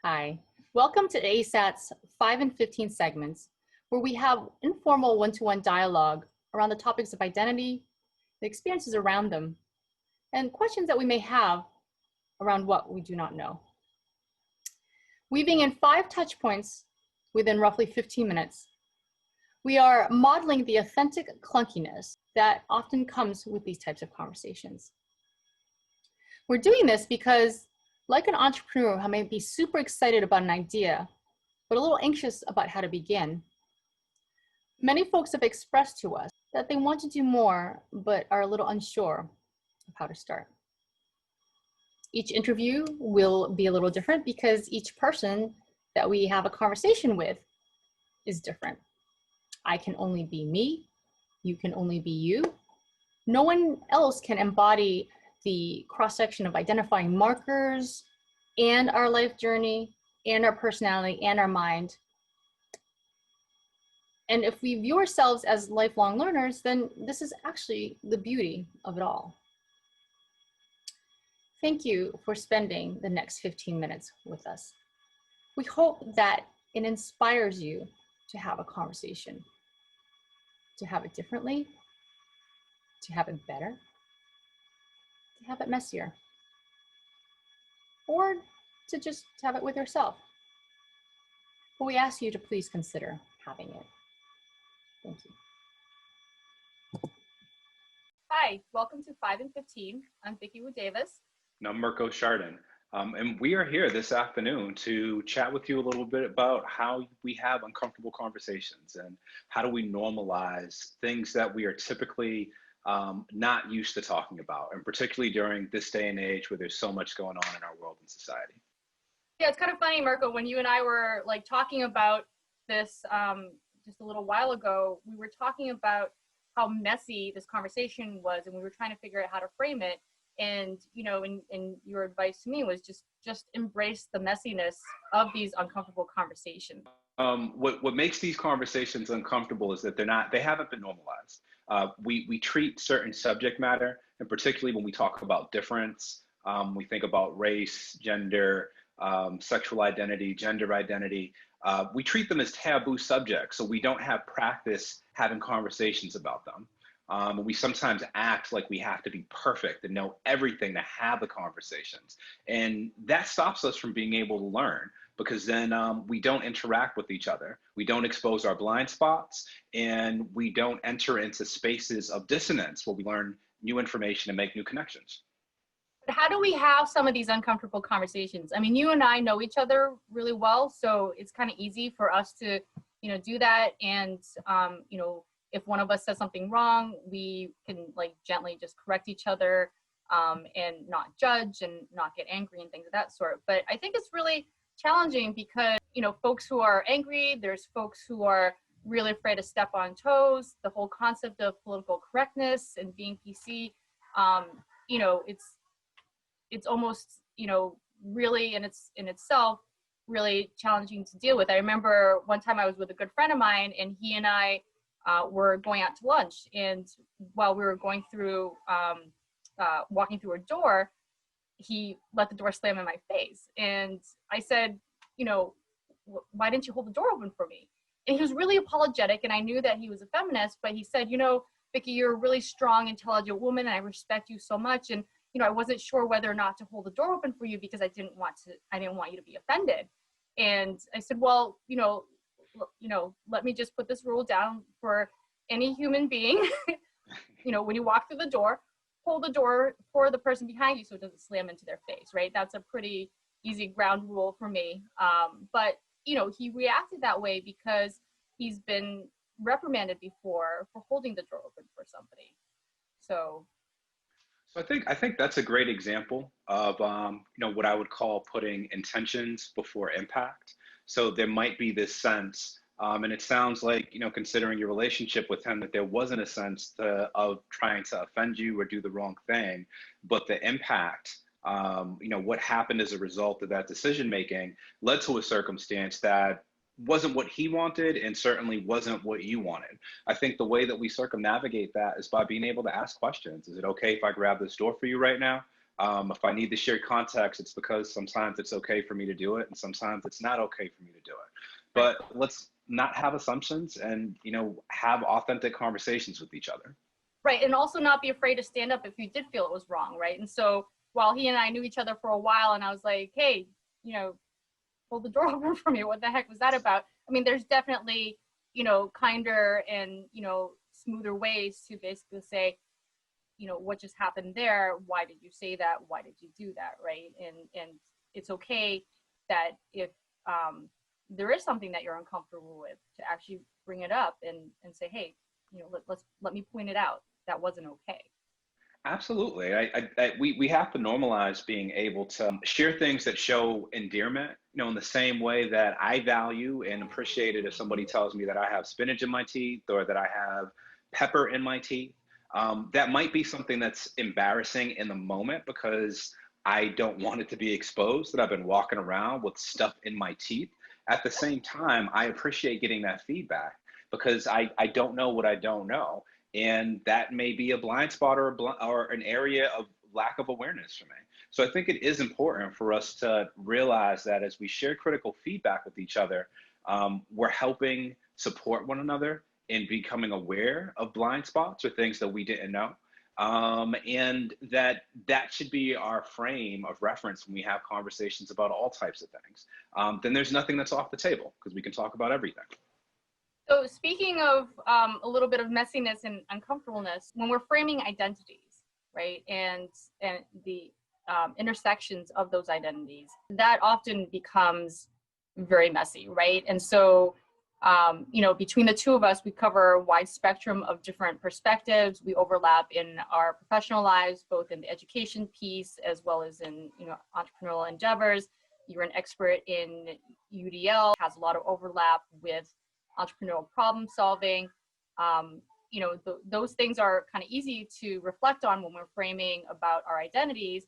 Hi, welcome to ASAT's 5 and 15 segments, where we have informal one-to-one dialogue around the topics of identity, the experiences around them, and questions that we may have around what we do not know. Weaving in 5 touch points within roughly 15 minutes, we are modeling the authentic clunkiness that often comes with these types of conversations. We're doing this because, like an entrepreneur who may be super excited about an idea, but a little anxious about how to begin, many folks have expressed to us that they want to do more, but are a little unsure of how to start. Each interview will be a little different because each person that we have a conversation with is different. I can only be me, you can only be you. No one else can embody the cross-section of identifying markers and our life journey and our personality and our mind. And if we view ourselves as lifelong learners, then this is actually the beauty of it all. Thank you for spending the next 15 minutes with us. We hope that it inspires you to have a conversation, to have it differently, to have it better, to have it messier, or to just have it with yourself. But we ask you to please consider having it. Thank you. Hi, welcome to 5 and 15. I'm Vicky Davis. And I'm Mirko Chardin. And we are here this afternoon to chat with you a little bit about how we have uncomfortable conversations and how do we normalize things that we are typically not used to talking about, and particularly during this day and age where there's so much going on in our world and society. Yeah, it's kind of funny, Mirko, when you and I were talking about this just a little while ago, we were talking about how messy this conversation was, and we were trying to figure out how to frame it. And and your advice to me was just embrace the messiness of these uncomfortable conversations. What makes these conversations uncomfortable is that they haven't been normalized. We treat certain subject matter, and particularly when we talk about difference, we think about race, gender, sexual identity, gender identity. We treat them as taboo subjects, so we don't have practice having conversations about them. We sometimes act like we have to be perfect and know everything to have the conversations. And that stops us from being able to learn, because then we don't interact with each other. We don't expose our blind spots, and we don't enter into spaces of dissonance where we learn new information and make new connections. But how do we have some of these uncomfortable conversations? I mean, you and I know each other really well, so it's kind of easy for us to, do that. And, if one of us says something wrong, we can gently just correct each other and not judge and not get angry and things of that sort. But I think it's really challenging because, folks who are angry, there's folks who are really afraid to step on toes. The whole concept of political correctness and being PC, it's almost, really in itself, really challenging to deal with. I remember one time I was with a good friend of mine, and he and I were going out to lunch, and while we were going through, walking through a door, he let the door slam in my face. And I said, why didn't you hold the door open for me? And he was really apologetic, and I knew that he was a feminist, but he said, Vicky, you're a really strong, intelligent woman, and I respect you so much. And, I wasn't sure whether or not to hold the door open for you because I didn't want you to be offended. And I said, well, let me just put this rule down for any human being. When you walk through the door, hold the door for the person behind you so it doesn't slam into their face, right? That's a pretty easy ground rule for me. But, he reacted that way because he's been reprimanded before for holding the door open for somebody. So I think that's a great example of what I would call putting intentions before impact. So there might be this sense, and it sounds like, considering your relationship with him, that there wasn't a sense of trying to offend you or do the wrong thing, but the impact, what happened as a result of that decision making led to a circumstance that wasn't what he wanted and certainly wasn't what you wanted. I think the way that we circumnavigate that is by being able to ask questions. Is it okay if I grab this door for you right now? If I need the shared context, it's because sometimes it's okay for me to do it, and sometimes it's not okay for me to do it. Right. But let's not have assumptions, and have authentic conversations with each other. Right. And also not be afraid to stand up if you did feel it was wrong. Right. And so while he and I knew each other for a while, and I was like, hey, hold the door open for me. What the heck was that about? I mean, there's definitely, kinder and, smoother ways to basically say, what just happened there? Why did you say that? Why did you do that? Right. And it's okay that if there is something that you're uncomfortable with, to actually bring it up and say, hey, let me point it out. That wasn't okay. Absolutely. We have to normalize being able to share things that show endearment, in the same way that I value and appreciate it if somebody tells me that I have spinach in my teeth or that I have pepper in my teeth. That might be something that's embarrassing in the moment because I don't want it to be exposed that I've been walking around with stuff in my teeth. At the same time, I appreciate getting that feedback because I don't know what I don't know. And that may be a blind spot or an area of lack of awareness for me. So I think it is important for us to realize that as we share critical feedback with each other, we're helping support one another in becoming aware of blind spots or things that we didn't know. And that should be our frame of reference when we have conversations about all types of things. Then there's nothing that's off the table because we can talk about everything. So speaking of a little bit of messiness and uncomfortableness, when we're framing identities, right, and the intersections of those identities, that often becomes very messy, right? And so, between the two of us, we cover a wide spectrum of different perspectives. We overlap in our professional lives, both in the education piece as well as in entrepreneurial endeavors. You're an expert in UDL, has a lot of overlap with entrepreneurial problem solving. Those things are kind of easy to reflect on when we're framing about our identities.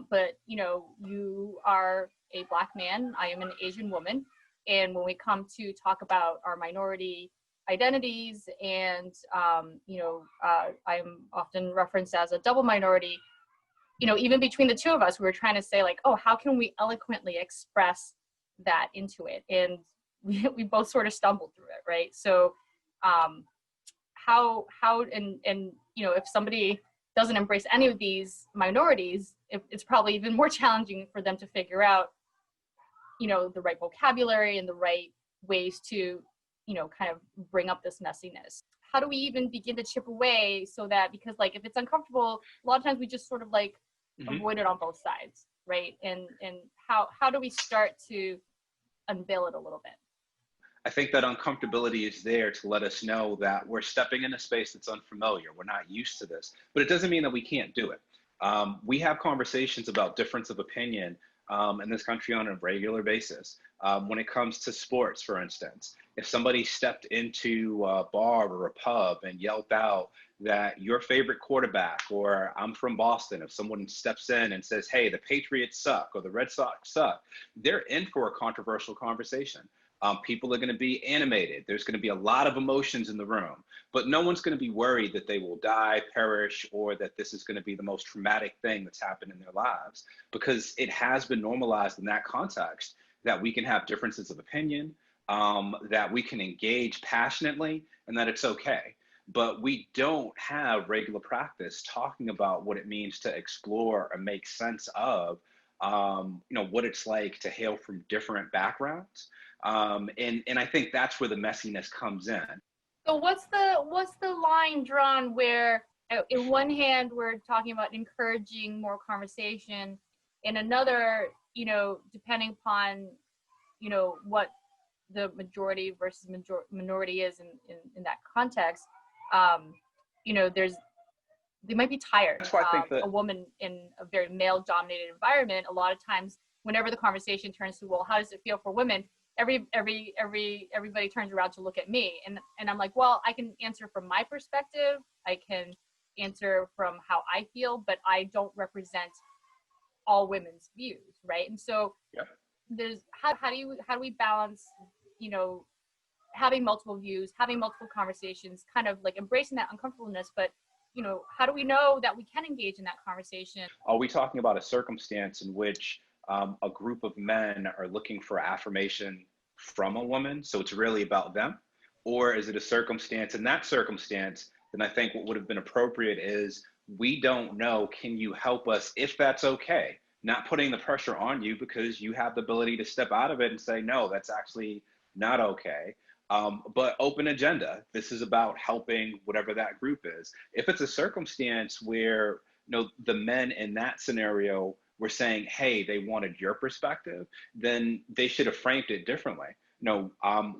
But you are a Black man, I am an Asian woman. And when we come to talk about our minority identities and, I'm often referenced as a double minority, even between the two of us, we were trying to say like, oh, how can we eloquently express that into it? And we both sort of stumbled through it, right? So how and if somebody doesn't embrace any of these minorities, it's probably even more challenging for them to figure out the right vocabulary and the right ways to kind of bring up this messiness. How do we even begin to chip away so that, because like if it's uncomfortable, a lot of times we just sort of like avoid it on both sides, right? And how do we start to unveil it a little bit? I think that uncomfortability is there to let us know that we're stepping in a space that's unfamiliar. We're not used to this, but it doesn't mean that we can't do it. We have conversations about difference of opinion in this country on a regular basis. When it comes to sports, for instance, if somebody stepped into a bar or a pub and yelled out that your favorite quarterback, or I'm from Boston, if someone steps in and says, hey, the Patriots suck or the Red Sox suck, they're in for a controversial conversation. People are going to be animated. There's going to be a lot of emotions in the room, but no one's going to be worried that they will die, perish, or that this is going to be the most traumatic thing that's happened in their lives, because it has been normalized in that context that we can have differences of opinion, that we can engage passionately, and that it's okay. But we don't have regular practice talking about what it means to explore and make sense of, what it's like to hail from different backgrounds. And I think that's where the messiness comes in. So what's the line drawn where in one hand we're talking about encouraging more conversation, in another, depending upon what the majority versus minority is in that context, they might be tired. That's why I think that a woman in a very male dominated environment, a lot of times whenever the conversation turns to, well, how does it feel for women, everybody turns around to look at me, and I'm like, well, I can answer from my perspective, I can answer from how I feel, but I don't represent all women's views, right? And so there's how do we balance, having multiple views, having multiple conversations, kind of like embracing that uncomfortableness, but how do we know that we can engage in that conversation? Are we talking about a circumstance in which a group of men are looking for affirmation from a woman, so it's really about them? Or is it a circumstance? In that circumstance, then I think what would have been appropriate is, we don't know, can you help us, if that's okay? Not putting the pressure on you, because you have the ability to step out of it and say, no, that's actually not okay. But open agenda. This is about helping whatever that group is. If it's a circumstance where the men in that scenario were saying, hey, they wanted your perspective, then they should have framed it differently.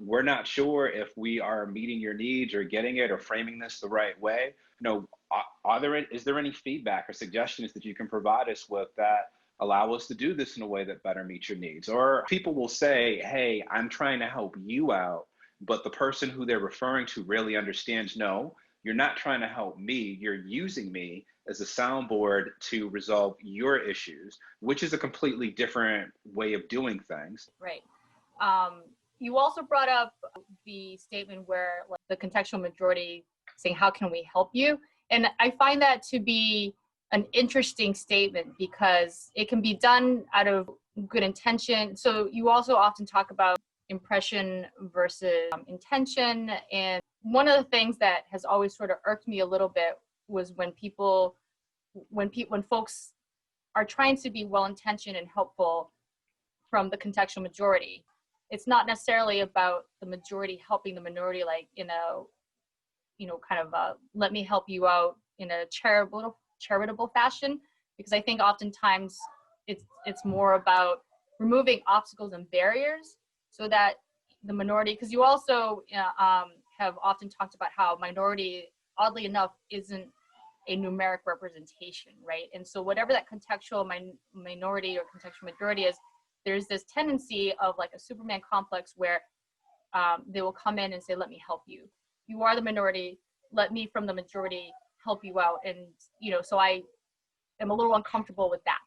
We're not sure if we are meeting your needs or getting it or framing this the right way. Is there any feedback or suggestions that you can provide us with that allow us to do this in a way that better meets your needs? Or people will say, hey, I'm trying to help you out, but the person who they're referring to really understands, no, you're not trying to help me, you're using me as a soundboard to resolve your issues, which is a completely different way of doing things. Right. You also brought up the statement where, like, the contextual majority saying, how can we help you? And I find that to be an interesting statement, because it can be done out of good intention. So you also often talk about impression versus intention. And one of the things that has always sort of irked me a little bit was when folks are trying to be well-intentioned and helpful from the contextual majority. It's not necessarily about the majority helping the minority, like in a, kind of a, let me help you out in a charitable fashion, because I think oftentimes it's more about removing obstacles and barriers so that the minority, because you also have often talked about how minority, oddly enough, isn't a numeric representation, right? And so whatever that contextual minority or contextual majority is, there's this tendency of like a Superman complex where they will come in and say, let me help you. You are the minority, let me from the majority help you out. And, so I am a little uncomfortable with that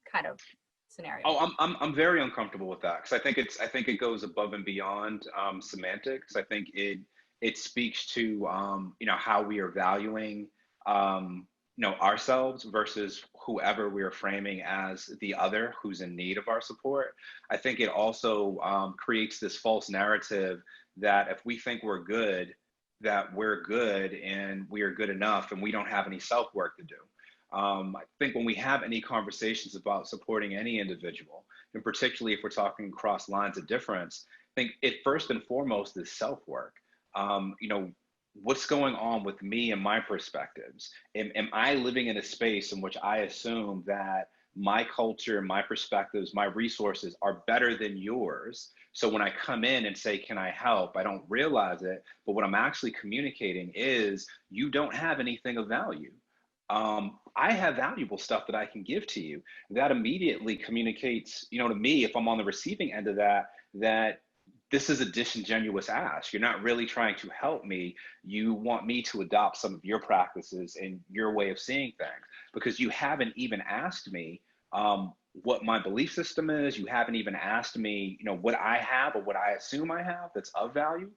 kind of scenario. Oh, I'm very uncomfortable with that, because I think it goes above and beyond semantics. I think it speaks to how we are valuing ourselves versus whoever we are framing as the other who's in need of our support. I think it also creates this false narrative that if we think we're good, that we're good and we are good enough and we don't have any self-work to do. I think when we have any conversations about supporting any individual, and particularly if we're talking across lines of difference, I think it first and foremost is self-work. What's going on with me and my perspectives? Am I living in a space in which I assume that my culture, my perspectives, my resources are better than yours? So when I come in and say, can I help? I don't realize it, but what I'm actually communicating is, you don't have anything of value. I have valuable stuff that I can give to you. That immediately communicates, to me, if I'm on the receiving end of that, that this is a disingenuous ask. You're not really trying to help me. You want me to adopt some of your practices and your way of seeing things, because you haven't even asked me what my belief system is. You haven't even asked me, what I have or what I assume I have that's of value.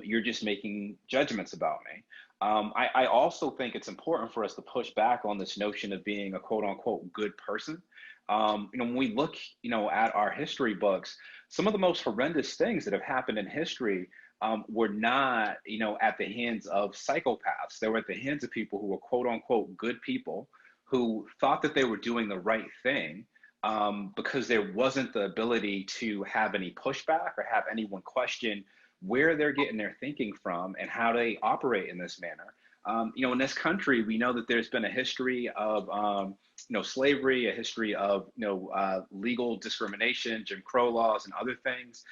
You're just making judgments about me. I also think it's important for us to push back on this notion of being a quote unquote good person. When we look, at our history books, some of the most horrendous things that have happened in history were not, at the hands of psychopaths. They were at the hands of people who were quote unquote good people, who thought that they were doing the right thing because there wasn't the ability to have any pushback or have anyone question where they're getting their thinking from and how they operate in this manner. In this country, we know that there's been a history of, slavery, a history of, legal discrimination, Jim Crow laws, and other things.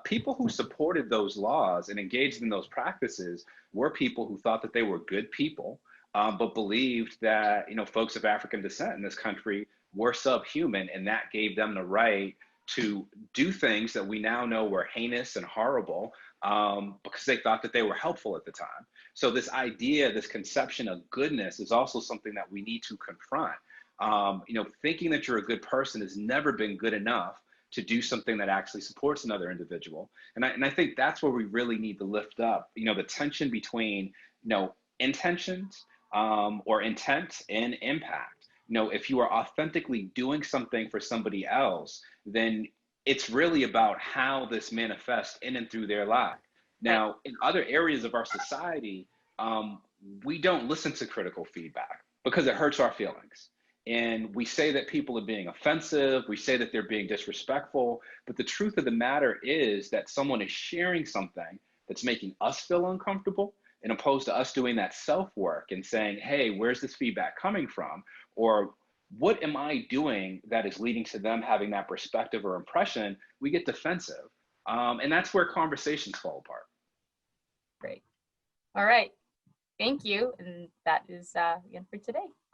People who supported those laws and engaged in those practices were people who thought that they were good people, but believed that, folks of African descent in this country were subhuman, and that gave them the right to do things that we now know were heinous and horrible, because they thought that they were helpful at the time. So this idea, this conception of goodness is also something that we need to confront. Thinking that you're a good person has never been good enough to do something that actually supports another individual. And I think that's where we really need to lift up, the tension between, intentions or intent and impact. If you are authentically doing something for somebody else, then it's really about how this manifests in and through their life. Right. Now, in other areas of our society, um, we don't listen to critical feedback because it hurts our feelings. And we say that people are being offensive, we say that they're being disrespectful, but the truth of the matter is that someone is sharing something that's making us feel uncomfortable, and opposed to us doing that self work and saying, hey, where's this feedback coming from? Or what am I doing that is leading to them having that perspective or impression? We get defensive. And that's where conversations fall apart. Great. All right. Thank you. And that is the end for today.